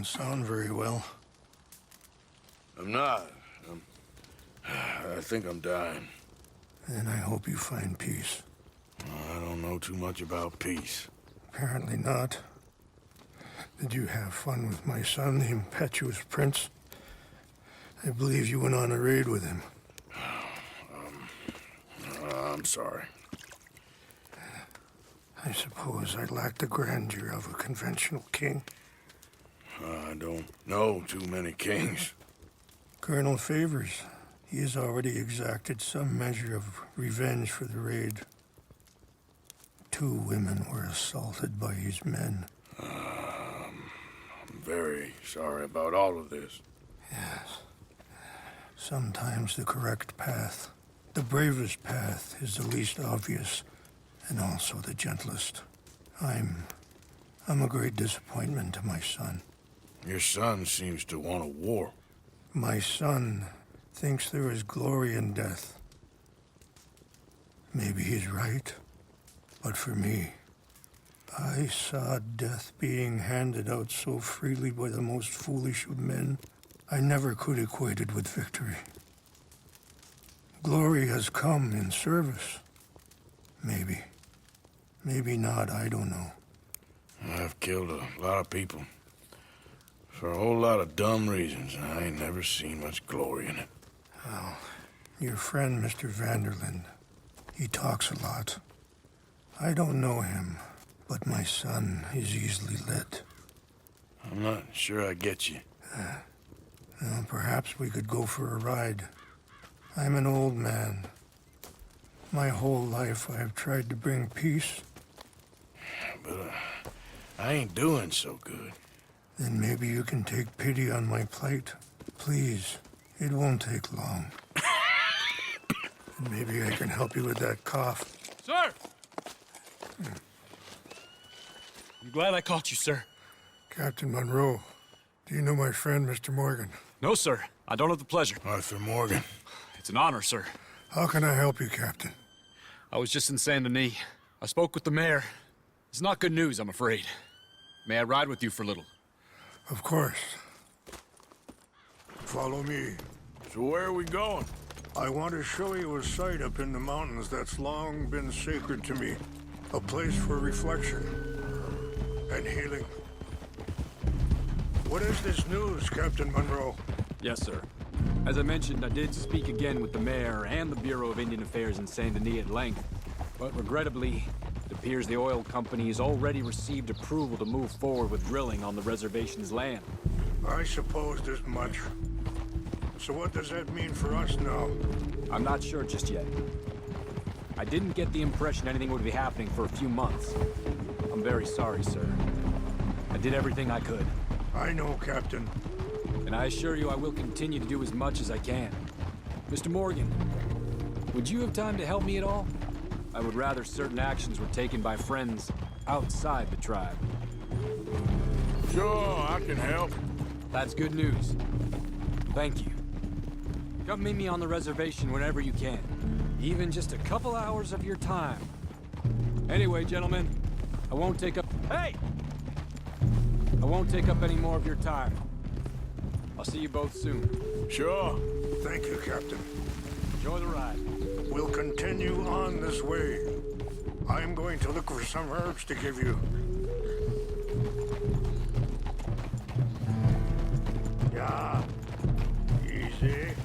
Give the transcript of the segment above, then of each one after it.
don't sound very well. I'm not. I think I'm dying. Then I hope you find peace. I don't know too much about peace. Apparently not. Did you have fun with my son, the impetuous prince? I believe you went on a raid with him. I'm sorry. I suppose I lack the grandeur of a conventional king. I don't know too many kings. Colonel Favors, he has already exacted some measure of revenge for the raid. 2 women were assaulted by his men. I'm very sorry about all of this. Yes. Sometimes the correct path, the bravest path, is the least obvious, and also the gentlest. I'm a great disappointment to my son. Your son seems to want a war. My son thinks there is glory in death. Maybe he's right, but for me, I saw death being handed out so freely by the most foolish of men, I never could equate it with victory. Glory has come in service. Maybe. Maybe not, I don't know. I've killed a lot of people. For a whole lot of dumb reasons, and I ain't never seen much glory in it. Well, your friend, Mr. Vanderlyn, he talks a lot. I don't know him, but my son is easily led. I'm not sure I get you. Well, perhaps we could go for a ride. I'm an old man. My whole life I have tried to bring peace. But I ain't doing so good. Then maybe you can take pity on my plight. Please, it won't take long. And maybe I can help you with that cough. Sir! I'm glad I caught you, sir. Captain Monroe, do you know my friend, Mr. Morgan? No, sir. I don't have the pleasure. Arthur Morgan. It's an honor, sir. How can I help you, Captain? I was just in Saint Denis. I spoke with the mayor. It's not good news, I'm afraid. May I ride with you for a little? Of course. Follow me. So where are we going? I want to show you a site up in the mountains that's long been sacred to me. A place for reflection and healing. What is this news, Captain Monroe? Yes, sir. As I mentioned, I did speak again with the mayor and the Bureau of Indian Affairs in Saint Denis at length. But regrettably, it appears the oil company has already received approval to move forward with drilling on the reservation's land. I supposed as much. So what does that mean for us now? I'm not sure just yet. I didn't get the impression anything would be happening for a few months. I'm very sorry, sir. I did everything I could. I know, Captain. And I assure you I will continue to do as much as I can. Mr. Morgan, would you have time to help me at all? I would rather certain actions were taken by friends outside the tribe. Sure, I can help. That's good news. Thank you. Come meet me on the reservation whenever you can. Even just a couple hours of your time. Anyway, gentlemen, I won't take up... Hey! I won't take up any more of your time. I'll see you both soon. Sure. Thank you, Captain. Enjoy the ride. We'll continue on this way. I'm going to look for some herbs to give you. Yeah. Easy.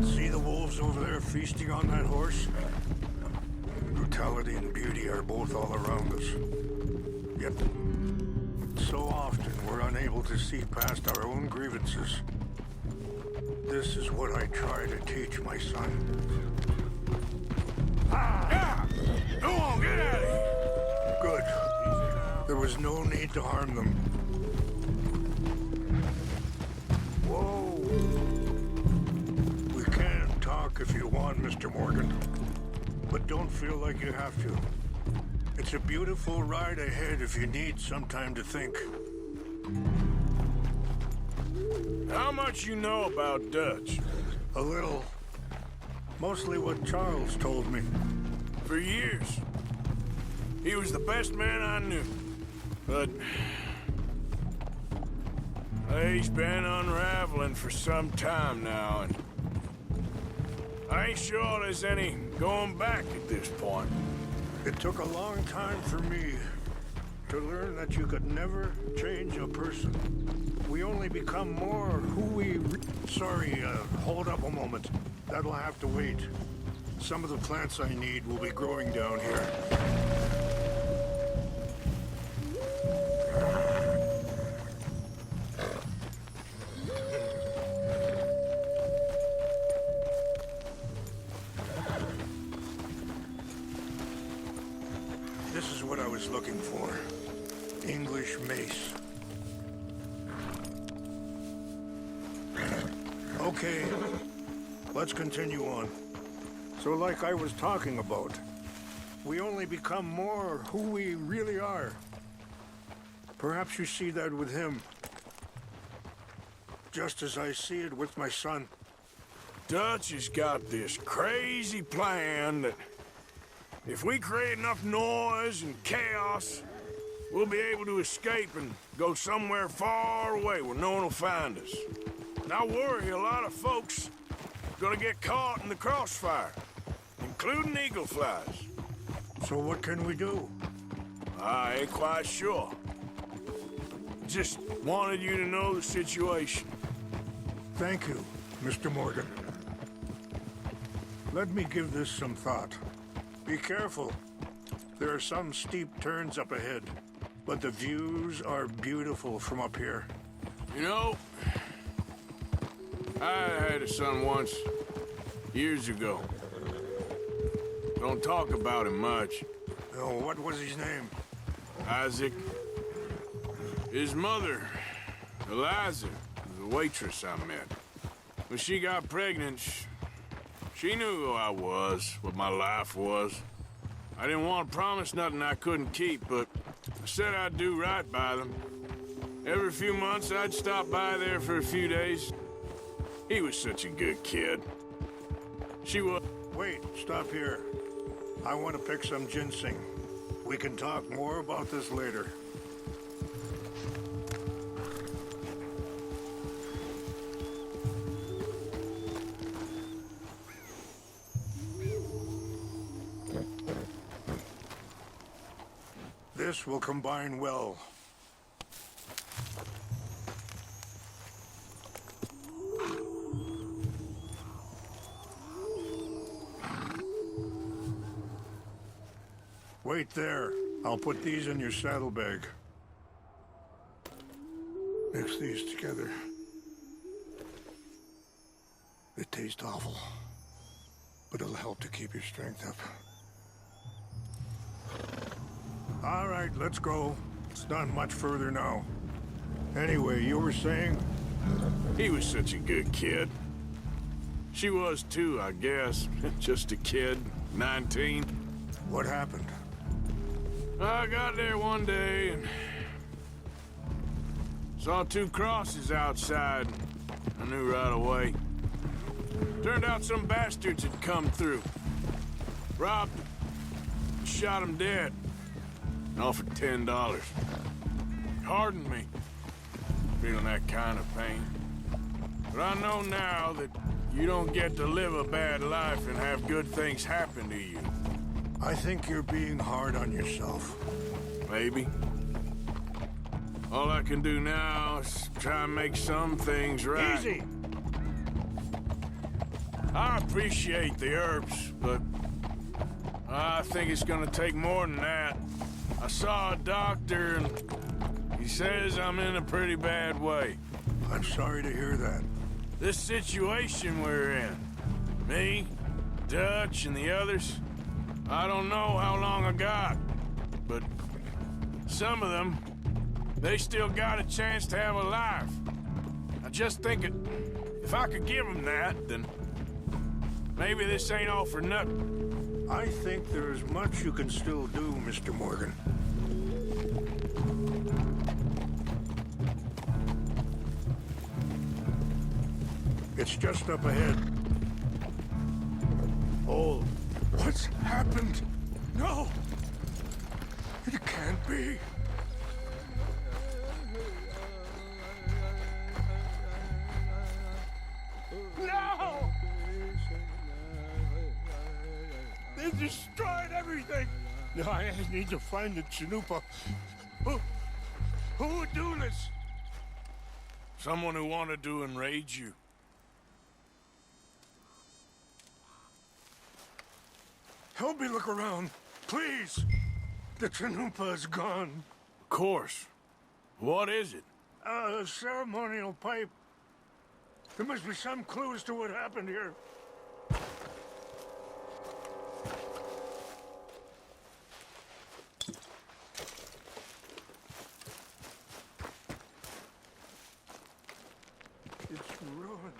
See the wolves over there feasting on that horse? Brutality and beauty are both all around us. Yet, so often we're unable to see past our own grievances. This is what I try to teach my son. Yeah! Go on, get out of here! Good. There was no need to harm them. Whoa. We can talk if you want, Mr. Morgan. But don't feel like you have to. It's a beautiful ride ahead if you need some time to think. How much you know about Dutch? A little. Mostly what Charles told me. For years. He was the best man I knew. But he's been unraveling for some time now, and I ain't sure there's any going back at this point. It took a long time for me to learn that you could never change a person. We only become more who we... Sorry, hold up a moment. That'll have to wait. Some of the plants I need will be growing down here. This is what I was looking for. English mace. Okay, let's continue on. So like I was talking about, we only become more who we really are. Perhaps you see that with him, just as I see it with my son. Dutch has got this crazy plan that if we create enough noise and chaos, we'll be able to escape and go somewhere far away where no one will find us. And I worry a lot of folks are gonna get caught in the crossfire, including eagle flies. So what can we do? I ain't quite sure. Just wanted you to know the situation. Thank you, Mr. Morgan. Let me give this some thought. Be careful. There are some steep turns up ahead, but the views are beautiful from up here. You know, I had a son once, years ago. Don't talk about him much. Oh, what was his name? Isaac. His mother, Eliza, was a waitress I met. When she got pregnant, she knew who I was, what my life was. I didn't want to promise nothing I couldn't keep, but I said I'd do right by them. Every few months, I'd stop by there for a few days. He was such a good kid. She was... Wait, stop here. I want to pick some ginseng. We can talk more about this later. This will combine well. Wait there. I'll put these in your saddlebag. Mix these together. They taste awful, but it'll help to keep your strength up. All right, let's go. It's not much further now. Anyway, you were saying? He was such a good kid. She was too, I guess. Just a kid, 19. What happened? I got there one day and saw two crosses outside. I knew right away. Turned out some bastards had come through. Robbed him. Shot him dead. And offered $10. Hardened me. Feeling that kind of pain. But I know now that you don't get to live a bad life and have good things happen to you. I think you're being hard on yourself. Maybe. All I can do now is try and make some things right. Easy! I appreciate the herbs, but I think it's gonna take more than that. I saw a doctor and he says I'm in a pretty bad way. I'm sorry to hear that. This situation we're in, me, Dutch, and the others, I don't know how long I got, but some of them, they still got a chance to have a life. I just think if I could give them that, then maybe this ain't all for nothing. I think there's much you can still do, Mr. Morgan. It's just up ahead. Oh, what's happened? No! It can't be. No! They destroyed everything! No, I need to find the Chanupa. Who would do this? Someone who wanted to enrage you. Help me look around, please. The Chanupa is gone. Of course. What is it? A ceremonial pipe. There must be some clues to what happened here. It's ruined.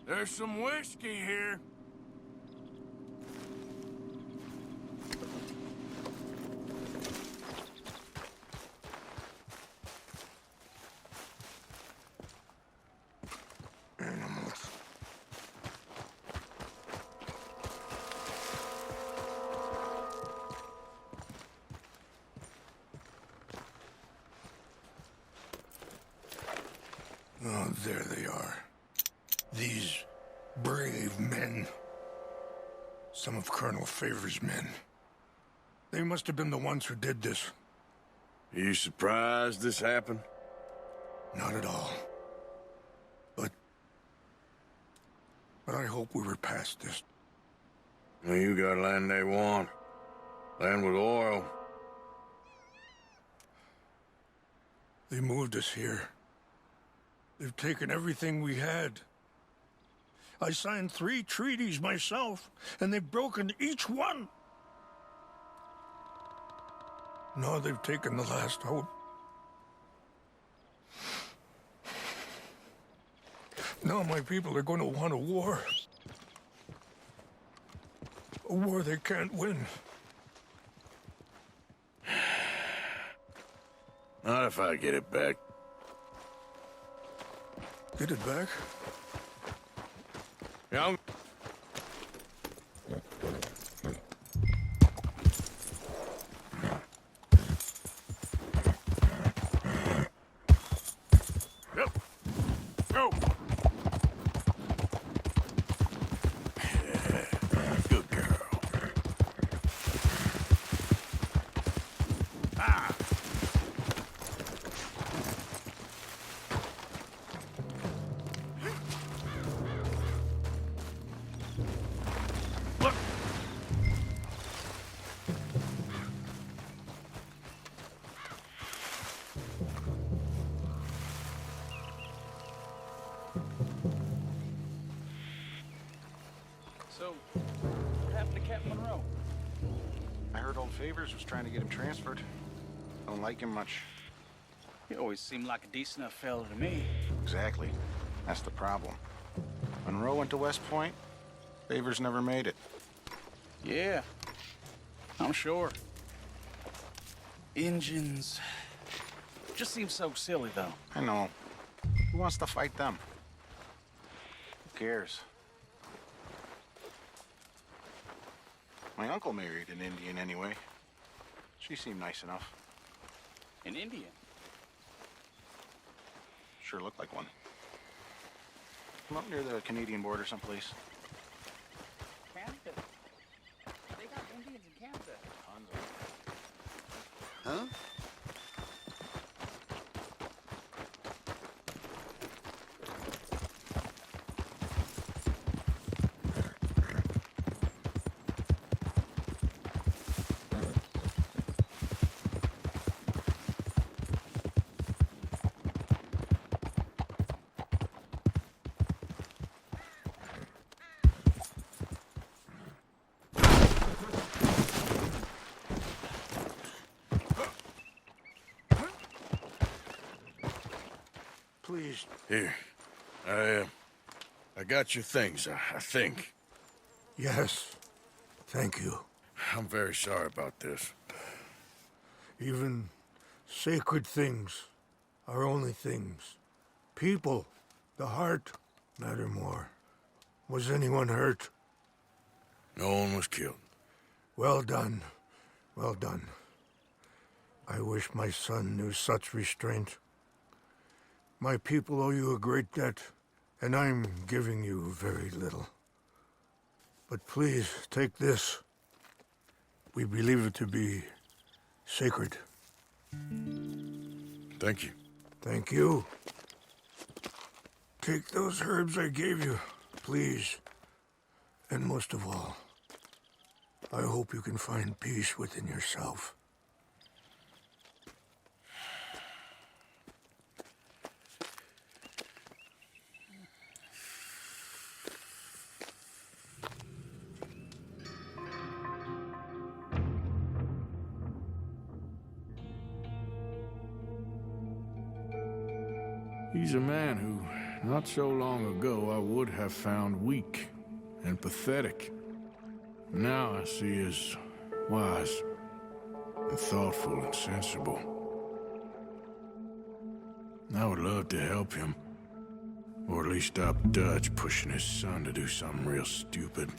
There's some whiskey here. Animals. Oh, there they are. These brave men. Some of Colonel Favor's men. They must have been the ones who did this. Are you surprised this happened? Not at all. But I hope we were past this. Well, you got land they want. Land with oil. They moved us here. They've taken everything we had. I signed 3 treaties myself, and they've broken each one. Now they've taken the last hope. Now my people are going to want a war. A war they can't win. Not if I get it back. Get it back? Yeah, Yep. Go. Yeah, good girl. Ah. Look. So, what happened to Captain Monroe? I heard old Favors was trying to get him transferred. Don't like him much. He always seemed like a decent enough fellow to me. Exactly. That's the problem. Monroe went to West Point. Favors never made it. Yeah, I'm sure. Engines. Just seems so silly, though. I know. Who wants to fight them? Who cares? My uncle married an Indian anyway. She seemed nice enough. An Indian. Sure looked like one. From up near the Canadian border someplace. Canada. They got Indians in Canada. Tons of them. Huh? Please. Here. I got your things, I think. Yes. Thank you. I'm very sorry about this. Even sacred things are only things. People, the heart, matter more. Was anyone hurt? No one was killed. Well done. Well done. I wish my son knew such restraint. My people owe you a great debt, and I'm giving you very little. But please, take this. We believe it to be sacred. Thank you. Thank you. Take those herbs I gave you, please. And most of all, I hope you can find peace within yourself. He's a man who, not so long ago, I would have found weak and pathetic. Now I see as wise and thoughtful and sensible. I would love to help him, or at least stop Dutch pushing his son to do something real stupid.